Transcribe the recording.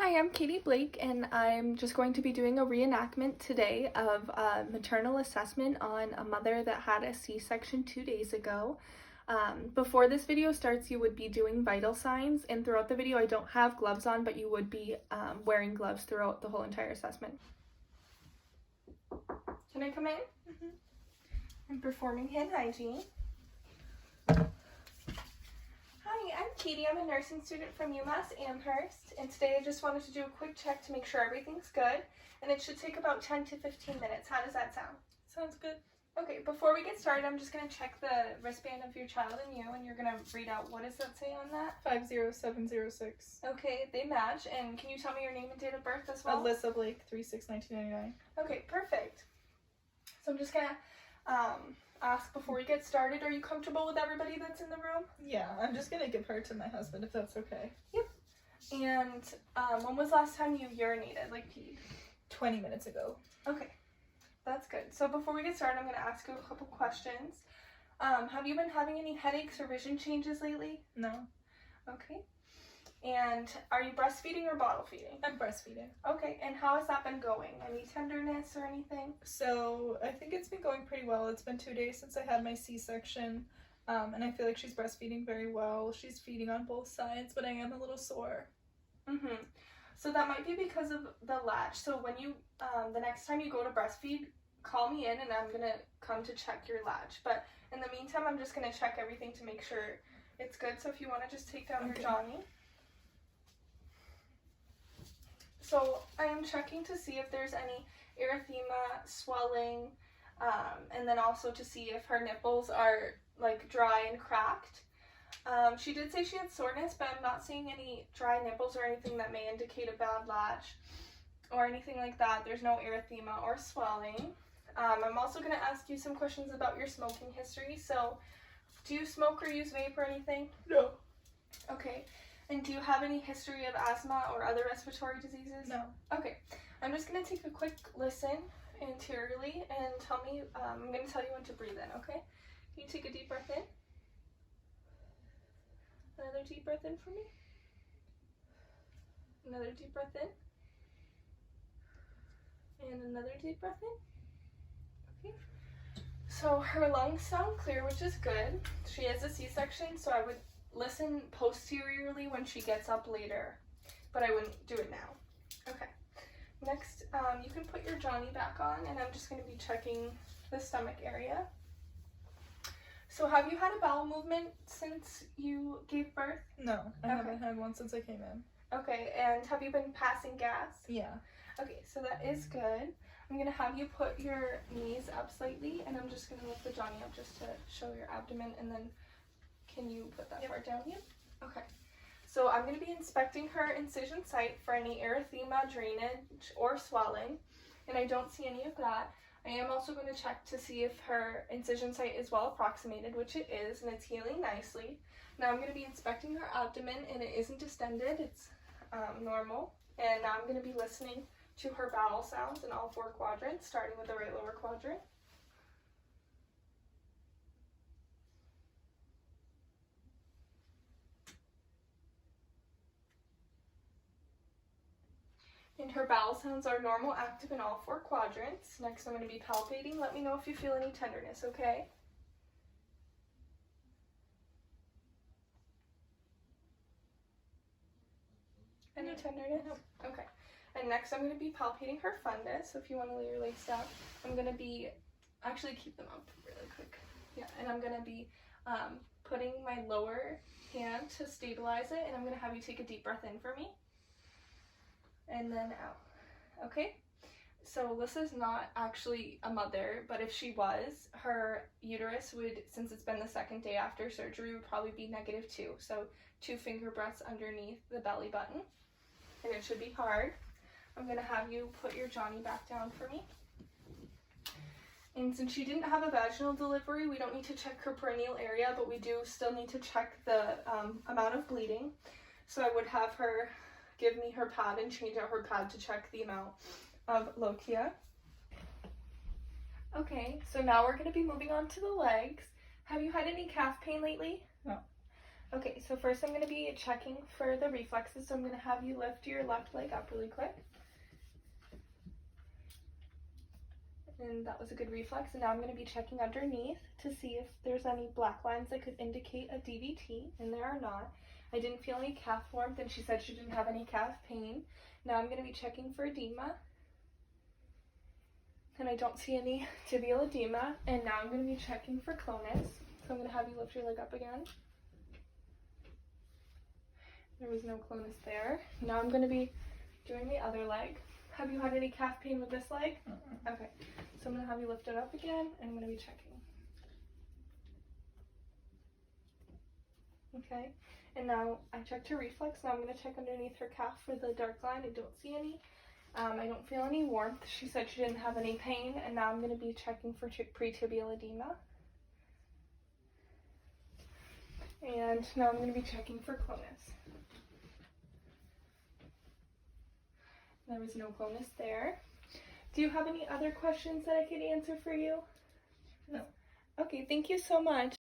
Hi, I'm Katie Blake, and I'm just going to be doing a reenactment today of a maternal assessment on a mother that had a C-section 2 days ago. Before this video starts, you would be doing vital signs, and throughout the video I don't have gloves on, but you would be wearing gloves throughout the whole entire assessment. Can I come in? Mm-hmm. I'm performing hand hygiene. Hi, I'm Katie. I'm a nursing student from UMass Amherst, and today I just wanted to do a quick check to make sure everything's good, and it should take about 10 to 15 minutes. How does that sound? Sounds good. Okay, before we get started, I'm just going to check the wristband of your child and you, and you're going to read out, what does that say on that? 50706. Okay, they match, and can you tell me your name and date of birth as well? Alyssa Blake, 3/6/1999. Okay, perfect. So I'm just going to ask before we get started, are you comfortable with everybody that's in the room? Yeah, I'm just going to give her to my husband if that's okay. Yep. And when was the last time you urinated, like peed? 20 minutes ago. Okay, that's good. So before we get started, I'm going to ask you a couple questions. Have you been having any headaches or vision changes lately? No. Okay. And are you breastfeeding or bottle feeding? I'm breastfeeding. Okay, and how has that been going? Any tenderness or anything? So I think it's been going pretty well. It's been 2 days since I had my C-section, and I feel like she's breastfeeding very well. She's feeding on both sides, but I am a little sore. Mm-hmm. So that might be because of the latch. So when you, the next time you go to breastfeed, call me in and I'm going to come to check your latch. But in the meantime, I'm just going to check everything to make sure it's good. So if you want to just take down your Johnny. So I am checking to see if there's any erythema, swelling, and then also to see if her nipples are like dry and cracked. She did say she had soreness, but I'm not seeing any dry nipples or anything that may indicate a bad latch or anything like that. There's no erythema or swelling. I'm also going to ask you some questions about your smoking history. So do you smoke or use vape or anything? No. Okay. And do you have any history of asthma or other respiratory diseases? No. Okay. I'm just going to take a quick listen anteriorly and tell me, I'm going to tell you when to breathe in, okay? Can you take a deep breath in? Another deep breath in for me. Another deep breath in. And another deep breath in. Okay. So her lungs sound clear, which is good. She has a C-section, so I would listen posteriorly when she gets up later, but I wouldn't do it now. Okay. Next, you can put your Johnny back on, and I'm just going to be checking the stomach area. So have you had a bowel movement since you gave birth? No, I haven't had one since I came in. Okay, and have you been passing gas? Yeah. Okay, so that is good. I'm going to have you put your knees up slightly, and I'm just going to lift the Johnny up just to show your abdomen, and then can you put that part down? Yep. Okay. So I'm going to be inspecting her incision site for any erythema, drainage, or swelling, and I don't see any of that. I am also going to check to see if her incision site is well approximated, which it is, and it's healing nicely. Now I'm going to be inspecting her abdomen, and it isn't distended, it's normal. And now I'm going to be listening to her bowel sounds in all 4 quadrants, starting with the right lower quadrant. And her bowel sounds are normal, active in all 4 quadrants. Next, I'm going to be palpating. Let me know if you feel any tenderness, okay? Any tenderness? No. Okay. And next, I'm going to be palpating her fundus. So if you want to lay your legs down, I'm going to be, actually keep them up really quick. Yeah, and I'm going to be putting my lower hand to stabilize it, and I'm going to have you take a deep breath in for me. And then out. Okay? So Alyssa's not actually a mother, but if she was, her uterus would, since it's been the 2nd day after surgery, would probably be -2. So 2 finger breaths underneath the belly button. And it should be hard. I'm going to have you put your Johnny back down for me. And since she didn't have a vaginal delivery, we don't need to check her perineal area, but we do still need to check the amount of bleeding. So I would have her give me her pad and change out her pad to check the amount of lochia. Okay, so now we're going to be moving on to the legs. Have you had any calf pain lately? No. Okay, so first I'm going to be checking for the reflexes, so I'm going to have you lift your left leg up really quick. And that was a good reflex, and now I'm going to be checking underneath to see if there's any black lines that could indicate a DVT, and there are not. I didn't feel any calf warmth, and she said she didn't have any calf pain. Now I'm going to be checking for edema, and I don't see any tibial edema, and now I'm going to be checking for clonus. So I'm going to have you lift your leg up again. There was no clonus there. Now I'm going to be doing the other leg. Have you had any calf pain with this leg? Okay, so I'm going to have you lift it up again, and I'm going to be checking. Okay, and now I checked her reflex. Now I'm going to check underneath her calf for the dark line. I don't see any. I don't feel any warmth. She said she didn't have any pain, and now I'm going to be checking for pretibial edema. And now I'm going to be checking for clonus. There was no clonus there. Do you have any other questions that I could answer for you? No. Okay, thank you so much.